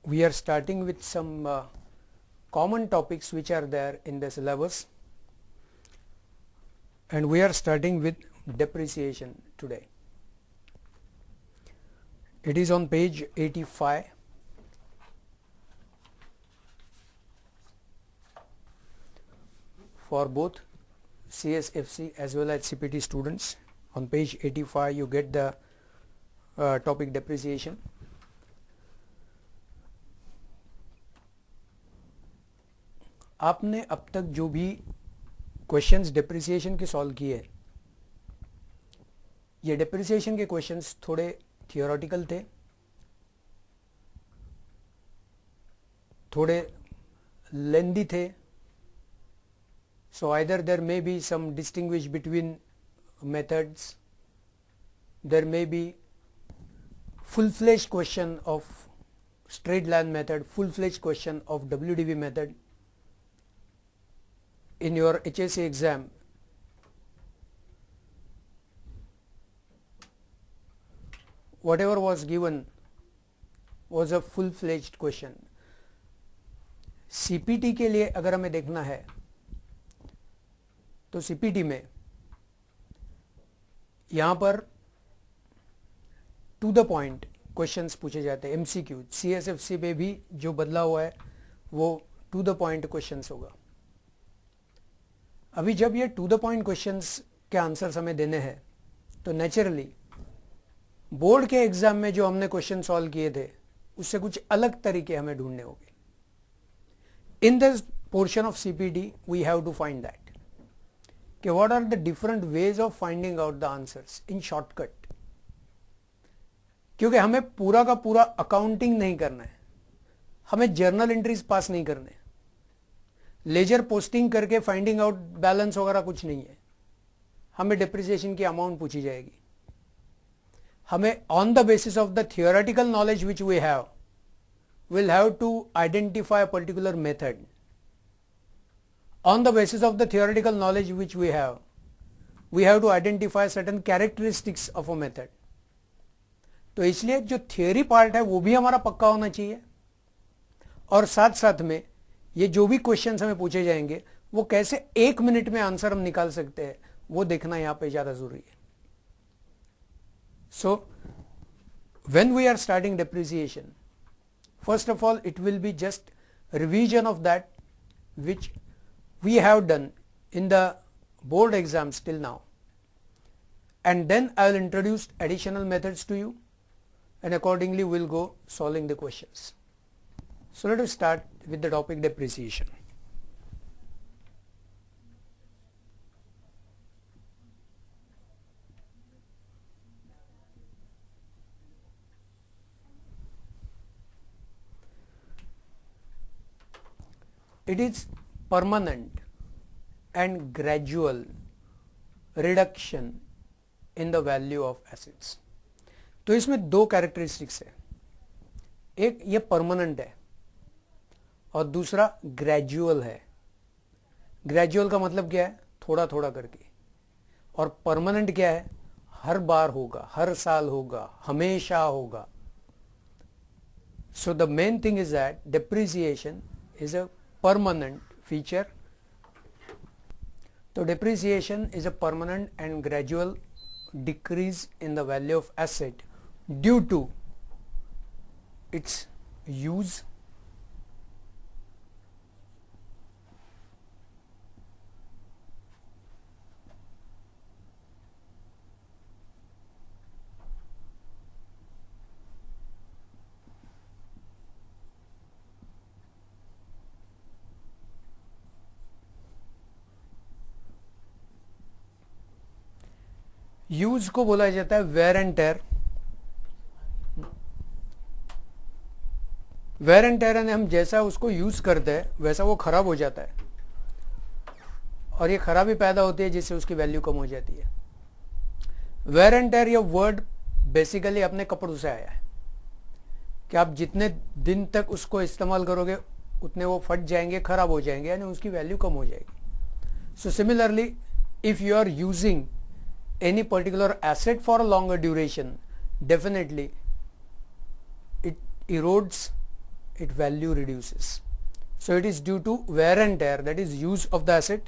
we are starting with some common topics which are there in the syllabus, and we are starting with depreciation today. It is on page 85. For both CSFC as well as CPT students, on page 85 you get the topic depreciation. आपने अब तक जो भी questions depreciation के solve किए, ये depreciation के questions थोड़े थियोरेटिकल थे, थोड़े लेंदी थे. So either there may be some distinguish between methods, there may be full-fledged question of straight line method, full-fledged question of WDV method. In your HSC exam, whatever was given was a full-fledged question. CPT के लिए अगर हमें देखना है तो CPT में यहाँ पर टू द पॉइंट क्वेश्चंस पूछे जाते हैं, MCQ. CSFC में भी जो बदला हुआ है वो टू द पॉइंट क्वेश्चंस होगा. अभी जब ये टू द पॉइंट क्वेश्चंस के आंसर्स हमें देने हैं तो नेचुरली बोर्ड के एग्जाम में जो हमने क्वेश्चन सॉल्व किए थे उससे कुछ अलग तरीके हमें ढूंढने होंगे. In this portion of CPT we have to find that कि what are the different ways of finding out the answers in shortcut. क्योंकि हमें पूरा का पूरा अकाउंटिंग नहीं करना है, हमें जर्नल एंट्रीज पास नहीं करने, लेजर पोस्टिंग करके फाइंडिंग आउट बैलेंस वगैरह कुछ नहीं है. हमें डेप्रिसिएशन की अमाउंट पूछी जाएगी. हमें on the basis of the theoretical knowledge which we have will have to identify a particular method. On the basis of the theoretical knowledge which we have to identify certain characteristics of a method. तो इसलिए जो theory part है वो भी हमारा पक्का होना चाहिए, और साथ साथ में ये जो भी क्वेश्चंस हमें पूछे जाएंगे वो कैसे एक मिनट में आंसर हम निकाल सकते हैं वो देखना यहाँ पे ज्यादा जरूरी है. So when we are starting depreciation, first of all it will be just revision of that which we have done in the board exams till now, and then I will introduce additional methods to you, and accordingly we will go solving the questions. So let us start with the topic depreciation. It is permanent and gradual reduction in the value of assets. तो इसमें दो characteristics है, एक ये permanent है और दूसरा gradual है. ग्रेजुअल का मतलब क्या है? थोड़ा थोड़ा करके. और परमानेंट क्या है? हर बार होगा, हर साल होगा, हमेशा होगा. So the main thing is that depreciation is a permanent feature. So depreciation is a permanent and gradual decrease in the value of asset due to its use, use को बोला जाता है wear and tear. Wear and tear हम जैसा उसको use करते हैं वैसा वो खराब हो जाता है, और ये खराबी पैदा होती है जिससे उसकी वैल्यू कम हो जाती है. वेयर एंड टेयर ये वर्ड बेसिकली अपने कपड़ों से आया है कि आप जितने दिन तक उसको इस्तेमाल करोगे उतने वो फट जाएंगे, खराब हो जाएंगे, यानी उसकी वैल्यू कम हो जाएगी. So similarly if you are using any particular asset for a longer duration, definitely it erodes its value reduces. So it is due to wear and tear, that is use of the asset,